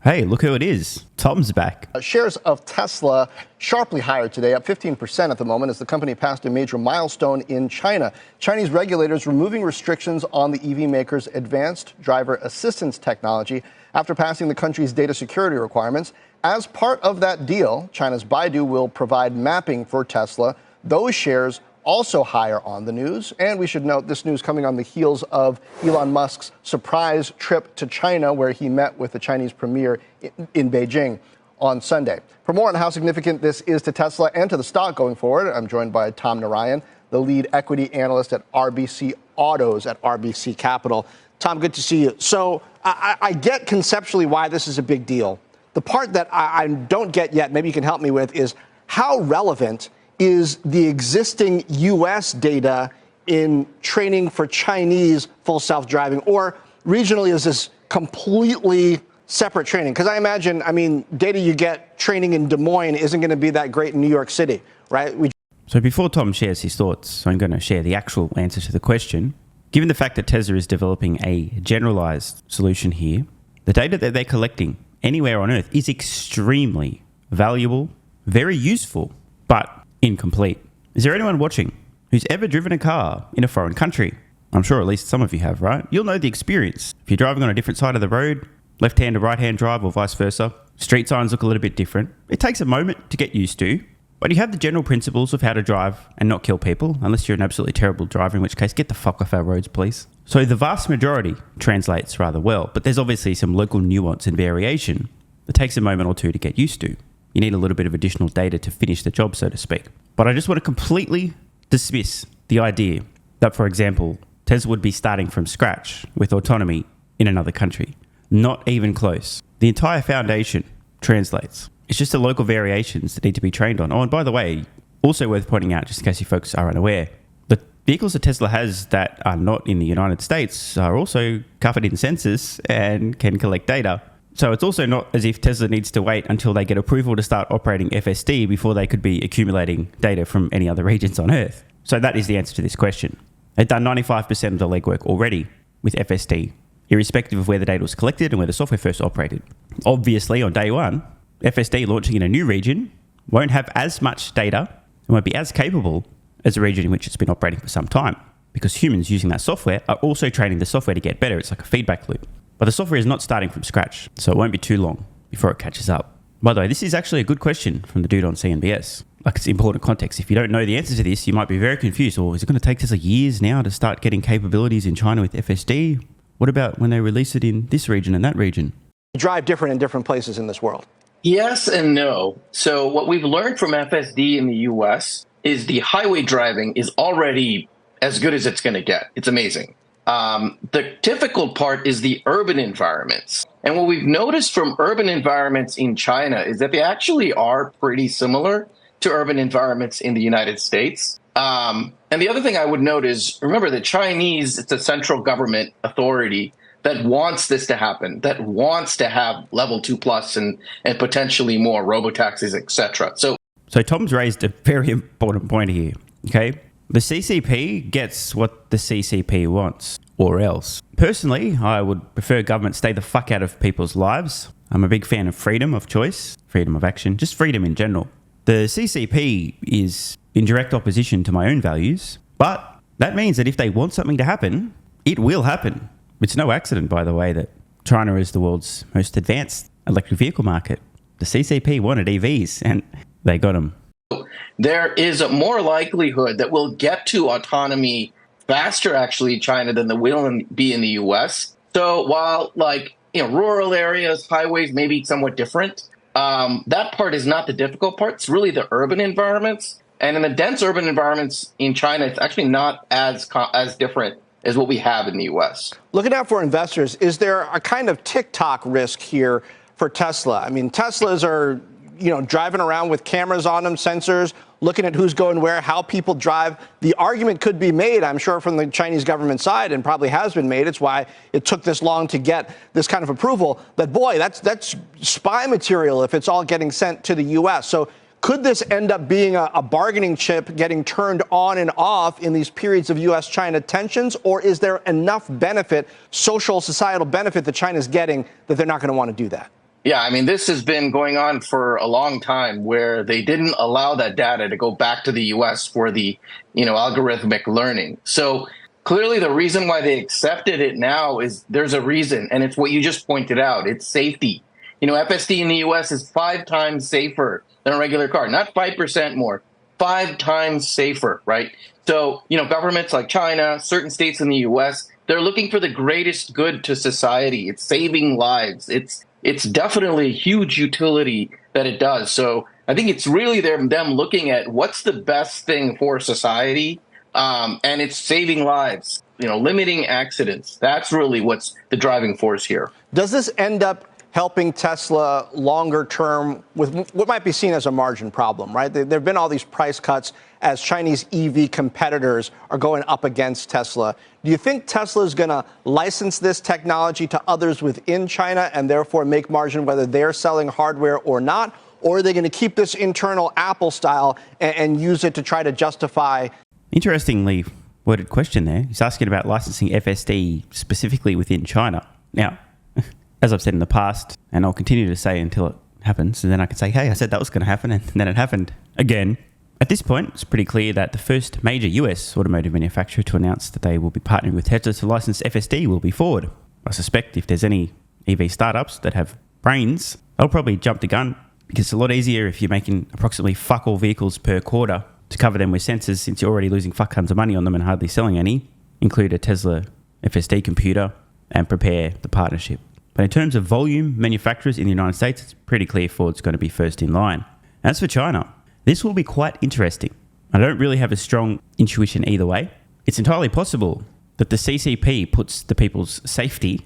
Hey, look who it is. Tom's back. Shares of Tesla sharply higher today, up 15% at the moment as the company passed a major milestone in China. Chinese regulators removing restrictions on the EV maker's advanced driver assistance technology after passing the country's data security requirements. As part of that deal, China's Baidu will provide mapping for Tesla. Those shares also higher on the news. And we should note this news coming on the heels of Elon Musk's surprise trip to China, where he met with the Chinese premier in Beijing on Sunday. For more on how significant this is to Tesla and to the stock going forward, I'm joined by Tom Narayan, the lead equity analyst at RBC Autos at RBC Capital. Tom, good to see you. So I get conceptually why this is a big deal. The part that I don't get yet, maybe you can help me with, is how relevant is the existing U.S. data in training for Chinese full self-driving, or regionally is this completely separate training? Because I imagine, data you get training in Des Moines isn't going to be that great in New York City, right? So before Tom shares his thoughts, I'm going to share the actual answer to the question. Given the fact that Tesla is developing a generalized solution here, the data that they're collecting anywhere on Earth is extremely valuable, very useful, but incomplete. Is there anyone watching who's ever driven a car in a foreign country? I'm sure at least some of you have, right? You'll know the experience. If you're driving on a different side of the road, left-hand to right-hand drive or vice versa, street signs look a little bit different. It takes a moment to get used to, but you have the general principles of how to drive and not kill people, unless you're an absolutely terrible driver, in which case, get the fuck off our roads, please. So the vast majority translates rather well, but there's obviously some local nuance and variation that takes a moment or two to get used to. You need a little bit of additional data to finish the job, so to speak. But I just want to completely dismiss the idea that, for example, Tesla would be starting from scratch with autonomy in another country. Not even close. The entire foundation translates. It's just the local variations that need to be trained on. Oh, and by the way, also worth pointing out, just in case you folks are unaware, the vehicles that Tesla has that are not in the United States are also covered in sensors and can collect data. So it's also not as if Tesla needs to wait until they get approval to start operating FSD before they could be accumulating data from any other regions on Earth. So that is the answer to this question. They've done 95% of the legwork already with FSD, irrespective of where the data was collected and where the software first operated. Obviously, on day one, FSD launching in a new region won't have as much data and won't be as capable as a region in which it's been operating for some time, because humans using that software are also training the software to get better. It's like a feedback loop. But the software is not starting from scratch, so it won't be too long before it catches up. By the way, this is actually a good question from the dude on CNBS. Like, it's important context. If you don't know the answer to this, you might be very confused. Or is it going to take Tesla years now to start getting capabilities in China with FSD? What about when they release it in this region and that region? Drive different in different places in this world. Yes and no. So what we've learned from FSD in the US is the highway driving is already as good as it's going to get. It's amazing. The difficult part is the urban environments. And what we've noticed from urban environments in China is that they actually are pretty similar to urban environments in the United States. And the other thing I would note is, remember, the Chinese, it's a central government authority that wants this to happen, that wants to have level 2+ and potentially more robotaxis, etc. So Tom's raised a very important point here, okay? The CCP gets what the CCP wants, or else. Personally, I would prefer government stay the fuck out of people's lives. I'm a big fan of freedom of choice, freedom of action, just freedom in general. The CCP is in direct opposition to my own values, but that means that if they want something to happen, it will happen. It's no accident, by the way, that China is the world's most advanced electric vehicle market. The CCP wanted EVs, and they got them. There is a more likelihood that we'll get to autonomy faster, actually, in China than there will be in the U.S. So while, rural areas, highways may be somewhat different, that part is not the difficult part. It's really the urban environments. And in the dense urban environments in China, it's actually not as different as what we have in the U.S. Looking out for investors, is there a kind of TikTok risk here for Tesla? I mean, Teslas are driving around with cameras on them, sensors, looking at who's going where, how people drive. The argument could be made, I'm sure, from the Chinese government side, and probably has been made. It's why it took this long to get this kind of approval. That, boy, that's spy material if it's all getting sent to the U.S. So could this end up being a bargaining chip getting turned on and off in these periods of U.S.-China tensions, or is there enough benefit, social, societal benefit that China's getting that they're not going to want to do that? Yeah, I mean, this has been going on for a long time where they didn't allow that data to go back to the US for the, algorithmic learning. So clearly the reason why they accepted it now is there's a reason, and it's what you just pointed out. It's safety. FSD in the US is 5 times safer than a regular car, not 5% more, 5 times safer, right? So, governments like China, certain states in the US, they're looking for the greatest good to society. It's saving lives. It's definitely a huge utility that it does. So I think it's really them looking at what's the best thing for society, and it's saving lives, limiting accidents. That's really what's the driving force here. Does this end up helping Tesla longer term with what might be seen as a margin problem, right? There have been all these price cuts as Chinese EV competitors are going up against Tesla. Do you think Tesla is going to license this technology to others within China and therefore make margin whether they're selling hardware or not? Or are they going to keep this internal Apple style and use it to try to justify? Interestingly worded question there. He's asking about licensing FSD specifically within China. Now, as I've said in the past, and I'll continue to say until it happens, and then I can say, hey, I said that was going to happen, and then it happened again. At this point, it's pretty clear that the first major US automotive manufacturer to announce that they will be partnering with Tesla to license FSD will be Ford. I suspect if there's any EV startups that have brains, they'll probably jump the gun, because it's a lot easier if you're making approximately fuck all vehicles per quarter to cover them with sensors, since you're already losing fuck tons of money on them and hardly selling any, include a Tesla FSD computer, and prepare the partnership. But in terms of volume manufacturers in the United States, it's pretty clear Ford's going to be first in line. As for China, this will be quite interesting. I don't really have a strong intuition either way. It's entirely possible that the CCP puts the people's safety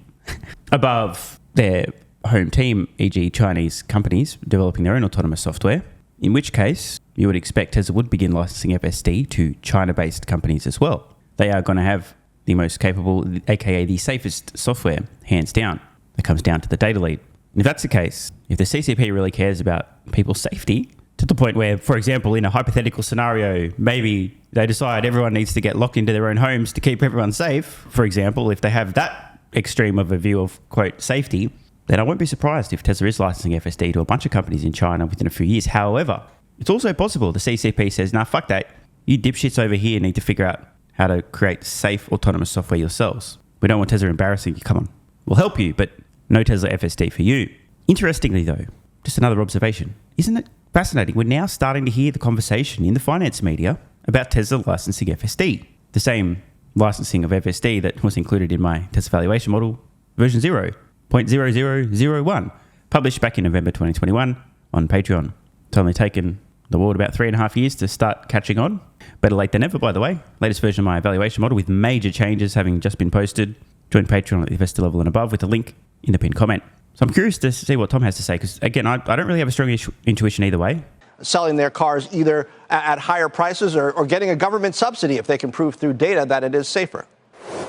above their home team, e.g. Chinese companies developing their own autonomous software, in which case you would expect Tesla would begin licensing FSD to China-based companies as well. They are going to have the most capable, aka the safest software, hands down. That comes down to the data lead. And if that's the case, if the CCP really cares about people's safety, to the point where, for example, in a hypothetical scenario, maybe they decide everyone needs to get locked into their own homes to keep everyone safe, for example, if they have that extreme of a view of, quote, safety, then I won't be surprised if Tesla is licensing FSD to a bunch of companies in China within a few years. However, it's also possible the CCP says, nah, fuck that. You dipshits over here need to figure out how to create safe autonomous software yourselves. We don't want Tesla embarrassing you. Come on. We'll help you, but no Tesla FSD for you. Interestingly, though, just another observation. Isn't it fascinating? We're now starting to hear the conversation in the finance media about Tesla licensing FSD. The same licensing of FSD that was included in my Tesla valuation model, version 0.0001, published back in November 2021 on Patreon. It's only taken the world about 3.5 years to start catching on. Better late than never, by the way. Latest version of my evaluation model with major changes having just been posted. Join Patreon at the investor level and above with a link in the pinned comment. So I'm curious to see what Tom has to say, because again, I don't really have a strong intuition either way. Selling their cars either at higher prices or getting a government subsidy if they can prove through data that it is safer.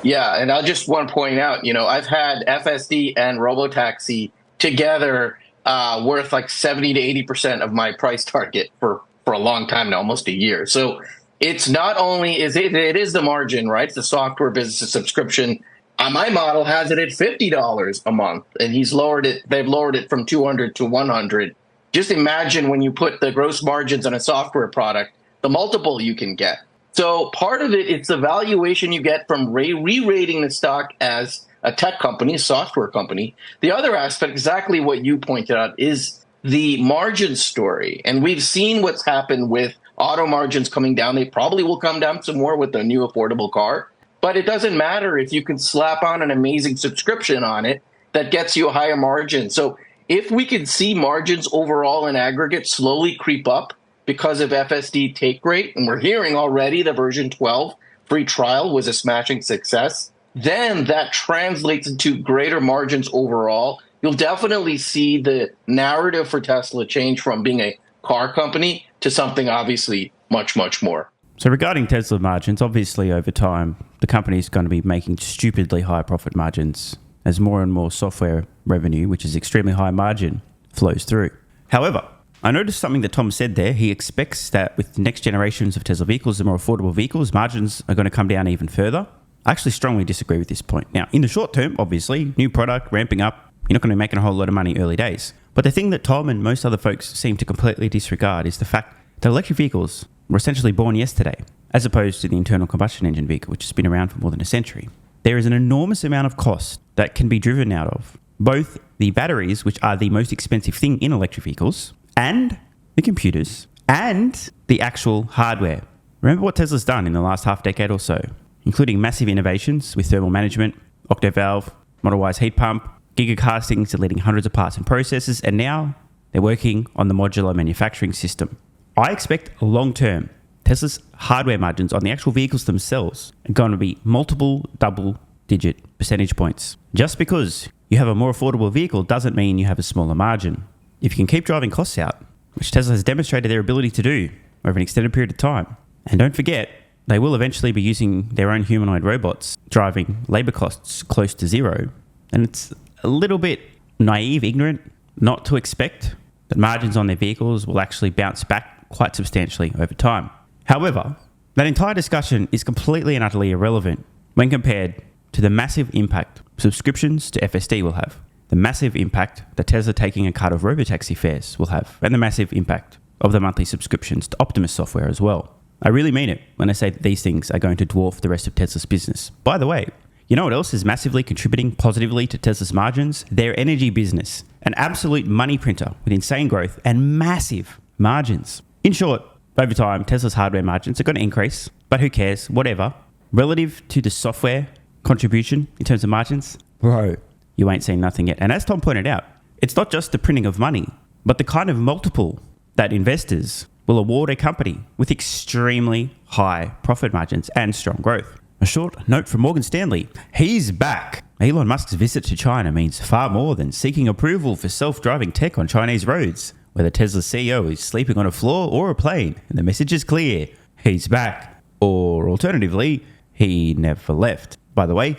Yeah, and I'll just want to point out, I've had FSD and Robotaxi together worth like 70 to 80% of my price target for a long time now, almost a year. So it's not only it is the margin, right? It's the software business subscription. My model has it at $50 a month, and they've lowered it from 200 to 100. Just imagine when you put the gross margins on a software product, the multiple you can get. So part of it's the valuation you get from re-rating the stock as a tech company, a software company. The other aspect, exactly what you pointed out, is the margin story. And we've seen what's happened with auto margins coming down. They probably will come down some more with the new affordable car. But it doesn't matter if you can slap on an amazing subscription on it that gets you a higher margin. So if we can see margins overall in aggregate slowly creep up because of FSD take rate, and we're hearing already the version 12 free trial was a smashing success, then that translates into greater margins overall. You'll definitely see the narrative for Tesla change from being a car company to something obviously much, much more. So regarding Tesla margins, obviously over time, the company is going to be making stupidly high profit margins as more and more software revenue, which is extremely high margin, flows through. However, I noticed something that Tom said there. He expects that with the next generations of Tesla vehicles, the more affordable vehicles, margins are going to come down even further. I actually strongly disagree with this point. Now, in the short term, obviously, new product, ramping up, you're not going to be making a whole lot of money early days. But the thing that Tom and most other folks seem to completely disregard is the fact that electric vehicles were essentially born yesterday, as opposed to the internal combustion engine vehicle, which has been around for more than a century. There is an enormous amount of cost that can be driven out of both the batteries, which are the most expensive thing in electric vehicles, and the computers, and the actual hardware. Remember what Tesla's done in the last half decade or so, including massive innovations with thermal management, octovalve, Model Y's heat pump, gigacastings deleting hundreds of parts and processes, and now they're working on the modular manufacturing system. I expect long-term Tesla's hardware margins on the actual vehicles themselves are going to be multiple double-digit percentage points. Just because you have a more affordable vehicle doesn't mean you have a smaller margin. If you can keep driving costs out, which Tesla has demonstrated their ability to do over an extended period of time, and don't forget, they will eventually be using their own humanoid robots, driving labor costs close to zero, and it's a little bit naive, ignorant, not to expect that margins on their vehicles will actually bounce back quite substantially over time. However, that entire discussion is completely and utterly irrelevant when compared to the massive impact subscriptions to FSD will have, the massive impact that Tesla taking a cut of robotaxi fares will have, and the massive impact of the monthly subscriptions to Optimus software as well. I really mean it when I say that these things are going to dwarf the rest of Tesla's business. By the way, you know what else is massively contributing positively to Tesla's margins? Their energy business, an absolute money printer with insane growth and massive margins. In short, over time, Tesla's hardware margins are going to increase, but who cares? Whatever. Relative to the software contribution in terms of margins, bro, you ain't seen nothing yet. And as Tom pointed out, it's not just the printing of money, but the kind of multiple that investors will award a company with extremely high profit margins and strong growth. A short note from Morgan Stanley. He's back. Elon Musk's visit to China means far more than seeking approval for self-driving tech on Chinese roads, whether Tesla's CEO is sleeping on a floor or a plane, and the message is clear. He's back. Or alternatively, he never left. By the way,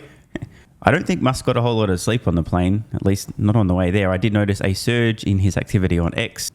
I don't think Musk got a whole lot of sleep on the plane, at least not on the way there. I did notice a surge in his activity on X,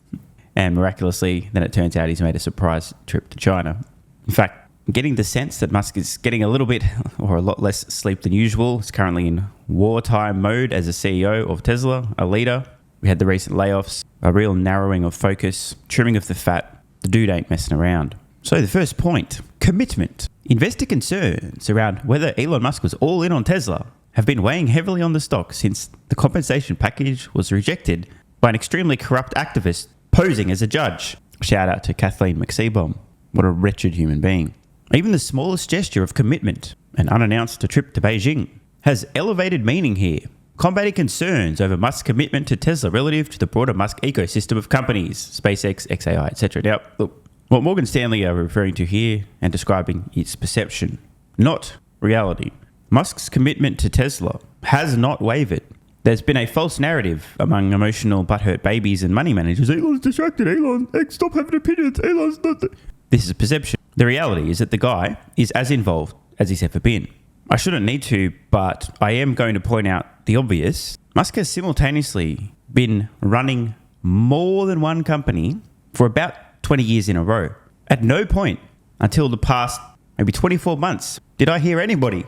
and miraculously, then it turns out he's made a surprise trip to China. In fact, I'm getting the sense that Musk is getting a little bit or a lot less sleep than usual. He's currently in wartime mode as a CEO of Tesla, a leader. We had the recent layoffs, a real narrowing of focus, trimming of the fat. The dude ain't messing around. So the first point, commitment. Investor concerns around whether Elon Musk was all in on Tesla have been weighing heavily on the stock since the compensation package was rejected by an extremely corrupt activist posing as a judge. Shout out to Kathleen McSeebohm. What a wretched human being. Even the smallest gesture of commitment, an unannounced trip to Beijing, has elevated meaning here, combating concerns over Musk's commitment to Tesla relative to the broader Musk ecosystem of companies, SpaceX, XAI, etc. Now, look, what Morgan Stanley are referring to here and describing is perception, not reality. Musk's commitment to Tesla has not wavered. There's been a false narrative among emotional butthurt babies and money managers. Elon's distracted. Elon, stop having opinions. Elon's not... This is a perception. The reality is that the guy is as involved as he's ever been. I shouldn't need to, but I am going to point out the obvious. Musk has simultaneously been running more than one company for about 20 years in a row. At no point until the past maybe 24 months did I hear anybody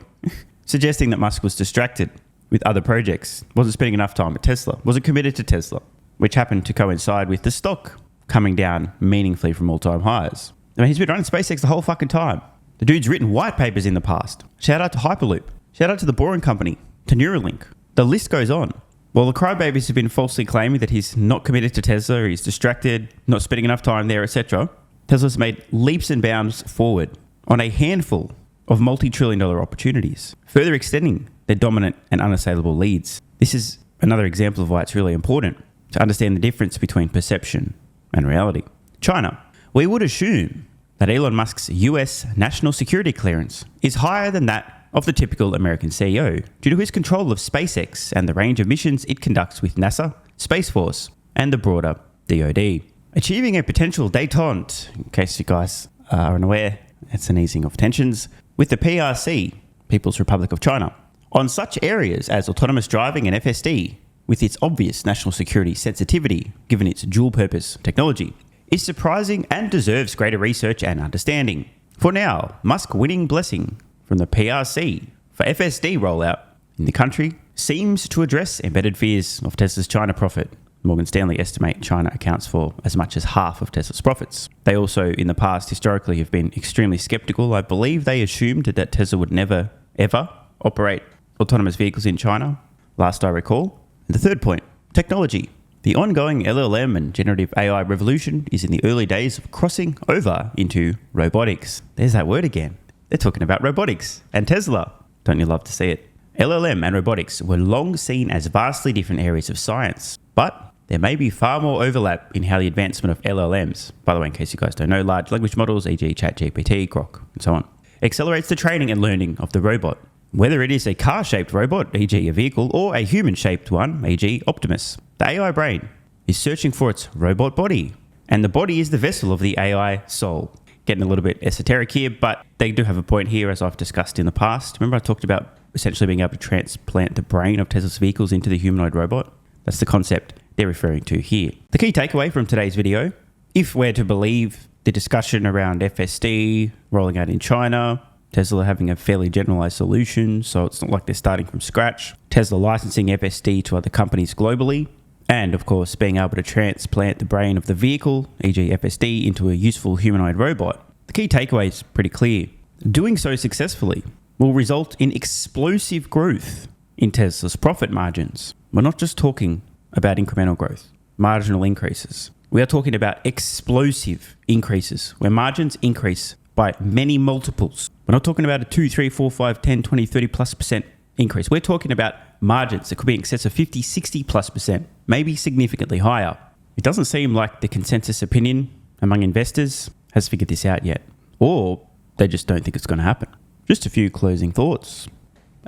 suggesting that Musk was distracted with other projects, wasn't spending enough time at Tesla, wasn't committed to Tesla, which happened to coincide with the stock coming down meaningfully from all-time highs. I mean, he's been running SpaceX the whole fucking time. The dude's written white papers in the past. Shout out to Hyperloop. Shout out to the Boring Company, to Neuralink. The list goes on. While the crybabies have been falsely claiming that he's not committed to Tesla, or he's distracted, not spending enough time there, etc., Tesla's made leaps and bounds forward on a handful of multi-trillion-dollar opportunities, further extending their dominant and unassailable leads. This is another example of why it's really important to understand the difference between perception and reality. China. We would assume that Elon Musk's US national security clearance is higher than that of the typical American CEO due to his control of SpaceX and the range of missions it conducts with NASA, Space Force, and the broader DoD. Achieving a potential détente, in case you guys are unaware, it's an easing of tensions, with the PRC, People's Republic of China, on such areas as autonomous driving and FSD, with its obvious national security sensitivity given its dual-purpose technology, is surprising and deserves greater research and understanding. For now, Musk winning blessing from the PRC for FSD rollout in the country seems to address embedded fears of Tesla's China profit Morgan Stanley estimate China accounts for as much as half of Tesla's profits. They also, in the past, historically have been extremely skeptical. I believe they assumed that Tesla would never, ever operate autonomous vehicles in China, last I recall. And the third point, technology. The ongoing LLM and generative AI revolution is in the early days of crossing over into robotics. There's that word again. They're talking about robotics and Tesla. Don't you love to see it? LLM and robotics were long seen as vastly different areas of science, but there may be far more overlap in how the advancement of LLMs, by the way, in case you guys don't know, large language models, e.g. ChatGPT, Grok, and so on, accelerates the training and learning of the robot. Whether it is a car-shaped robot, e.g. a vehicle, or a human-shaped one, e.g. Optimus, the AI brain is searching for its robot body, and the body is the vessel of the AI soul. Getting a little bit esoteric here, but they do have a point here, as I've discussed in the past. Remember I talked about essentially being able to transplant the brain of Tesla's vehicles into the humanoid robot? That's the concept they're referring to here. The key takeaway from today's video, if we're to believe the discussion around FSD rolling out in China, Tesla having a fairly generalized solution, so it's not like they're starting from scratch, Tesla licensing FSD to other companies globally, and of course being able to transplant the brain of the vehicle, e.g. FSD, into a useful humanoid robot, the key takeaway is pretty clear. Doing so successfully will result in explosive growth in Tesla's profit margins. We're not just talking about incremental growth, marginal increases. We are talking about explosive increases where margins increase by many multiples. We're not talking about a 2, 3, 4, 5, 10, 20, 30+% increase. We're talking about margins that could be in excess of 50, 60+%, maybe significantly higher. It doesn't seem like the consensus opinion among investors has figured this out yet, or they just don't think it's going to happen. Just a few closing thoughts.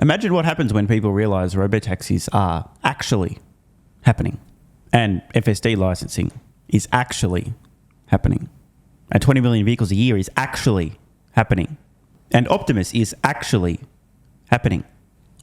Imagine what happens when people realize robotaxis are actually happening and FSD licensing is actually happening. And 20 million vehicles a year is actually happening. And Optimus is actually happening.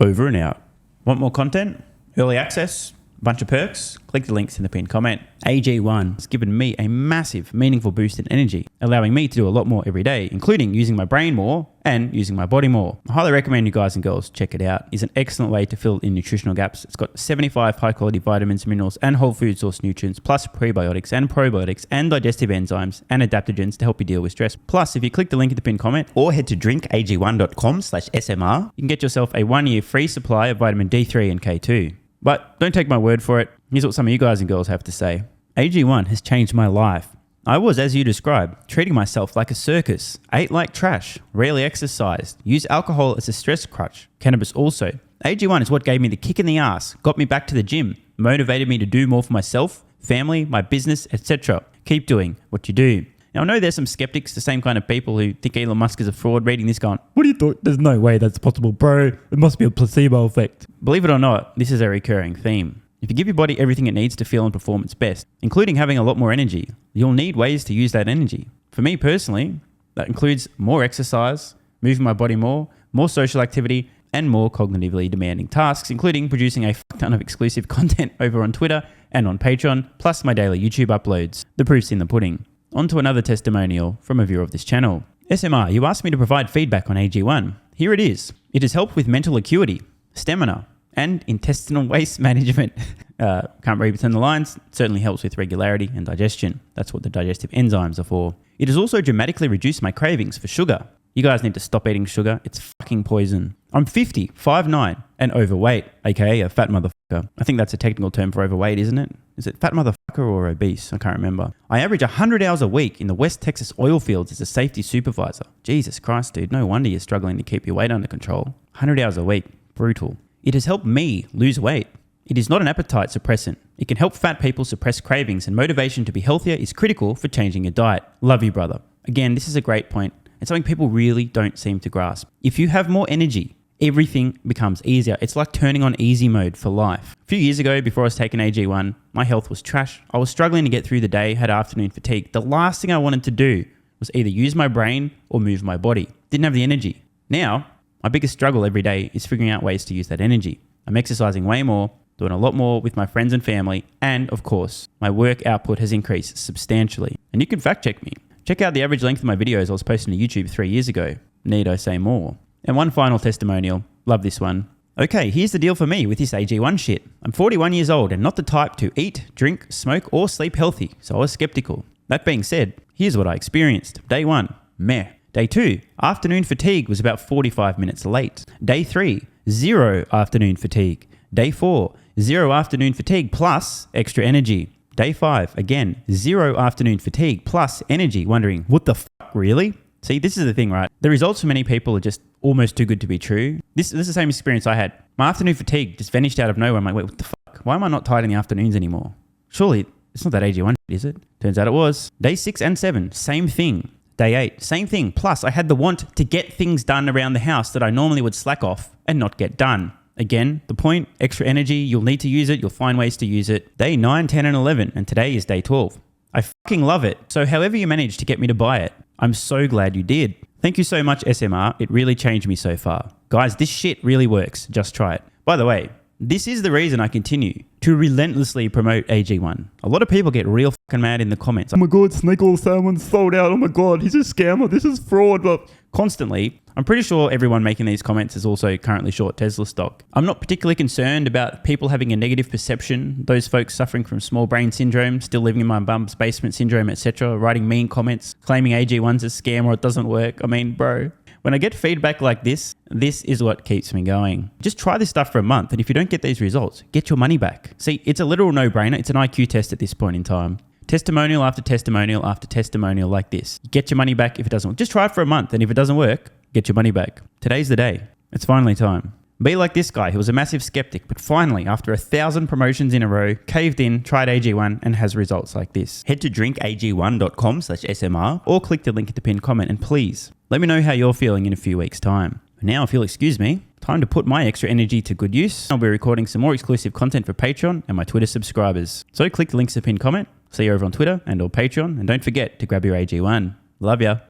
Over and out. Want more content? Early access? Bunch of perks? Click the links in the pinned comment. AG1 has given me a massive, meaningful boost in energy, allowing me to do a lot more every day, including using my brain more and using my body more. I highly recommend you guys and girls check it out. It's an excellent way to fill in nutritional gaps. It's got 75 high-quality vitamins, minerals, and whole food source nutrients, plus prebiotics and probiotics and digestive enzymes and adaptogens to help you deal with stress. Plus, if you click the link in the pinned comment or head to drinkag1.com/SMR, you can get yourself a 1-year free supply of vitamin D3 and K2. But don't take my word for it. Here's what some of you guys and girls have to say. AG1 has changed my life. I was, as you described, treating myself like a circus, ate like trash, rarely exercised, used alcohol as a stress crutch, cannabis also. AG1 is what gave me the kick in the ass, got me back to the gym, motivated me to do more for myself, family, my business, etc. Keep doing what you do. Now, I know there's some skeptics, the same kind of people who think Elon Musk is a fraud, reading this going, what do you thought? There's no way that's possible, bro. It must be a placebo effect. Believe it or not, this is a recurring theme. If you give your body everything it needs to feel and perform its best, including having a lot more energy, you'll need ways to use that energy. For me personally, that includes more exercise, moving my body more social activity, and more cognitively demanding tasks, including producing a ton of exclusive content over on Twitter and on Patreon, plus my daily YouTube uploads. The proof's in the pudding. On to another testimonial from a viewer of this channel. SMR, you asked me to provide feedback on AG1. Here it is. It has helped with mental acuity, stamina, and intestinal waste management. Can't read between the lines. It certainly helps with regularity and digestion. That's what the digestive enzymes are for. It has also dramatically reduced my cravings for sugar. You guys need to stop eating sugar. It's fucking poison. I'm 50, 5'9", and overweight, aka a fat motherfucker. I think that's a technical term for overweight, isn't it? Is it fat motherfucker or obese? I can't remember. I average 100 hours a week in the West Texas oil fields as a safety supervisor. Jesus Christ, dude. No wonder you're struggling to keep your weight under control. 100 hours a week. Brutal. It has helped me lose weight. It is not an appetite suppressant. It can help fat people suppress cravings, and motivation to be healthier is critical for changing your diet. Love you, brother. Again, this is a great point. It's something people really don't seem to grasp. If you have more energy, everything becomes easier. It's like turning on easy mode for life. A few years ago, before I was taking AG1, my health was trash. I was struggling to get through the day, had afternoon fatigue. The last thing I wanted to do was either use my brain or move my body. Didn't have the energy. Now, my biggest struggle every day is figuring out ways to use that energy. I'm exercising way more, doing a lot more with my friends and family, and of course, my work output has increased substantially. And you can fact check me. Check out the average length of my videos I was posting to YouTube 3 years ago. Need I say more? And one final testimonial. Love this one. Okay, here's the deal for me with this AG1 shit. I'm 41 years old and not the type to eat, drink, smoke, or sleep healthy, so I was skeptical. That being said, here's what I experienced. Day 1, meh. Day 2, afternoon fatigue was about 45 minutes late. Day 3, 0 afternoon fatigue. Day 4, 0 afternoon fatigue plus extra energy. Day 5, again, 0 afternoon fatigue plus energy, wondering, what the fuck, really? See, this is the thing, right? The results for many people are just almost too good to be true. This is the same experience I had. My afternoon fatigue just vanished out of nowhere. I'm like, wait, what the fuck? Why am I not tired in the afternoons anymore? Surely, it's not that AG1, is it? Turns out it was. Day 6 and 7, same thing. Day 8, same thing. Plus, I had the want to get things done around the house that I normally would slack off and not get done. Again, the point, extra energy, you'll need to use it. You'll find ways to use it. Day 9, 10, and 11, and today is day 12. I fucking love it. So however you managed to get me to buy it, I'm so glad you did. Thank you so much, SMR. It really changed me so far. Guys, this shit really works. Just try it. By the way, this is the reason I continue to relentlessly promote AG1. A lot of people get real fucking mad in the comments. Oh my God, Snake Oil Salmon's sold out. Oh my God, he's a scammer. This is fraud. But constantly, I'm pretty sure everyone making these comments is also currently short Tesla stock. I'm not particularly concerned about people having a negative perception, those folks suffering from small brain syndrome, still living in my bum's basement syndrome, etc., writing mean comments, claiming AG1's a scam or it doesn't work. I mean, bro, when I get feedback like this is what keeps me going. Just try this stuff for a month, and if you don't get these results, get your money back. See, it's a literal no-brainer. It's an IQ test at this point in time. Testimonial after testimonial after testimonial like this. Get your money back if it doesn't work. Just try it for a month, and if it doesn't work, get your money back. Today's the day. It's finally time. Be like this guy who was a massive skeptic, but finally, after 1,000 promotions in a row, caved in, tried AG1, and has results like this. Head to drinkag1.com/SMR or click the link at the pinned comment, and please, let me know how you're feeling in a few weeks' time. Now, if you'll excuse me, time to put my extra energy to good use. I'll be recording some more exclusive content for Patreon and my Twitter subscribers. So click the links at the pinned comment. See you over on Twitter and or Patreon, and don't forget to grab your AG1. Love ya.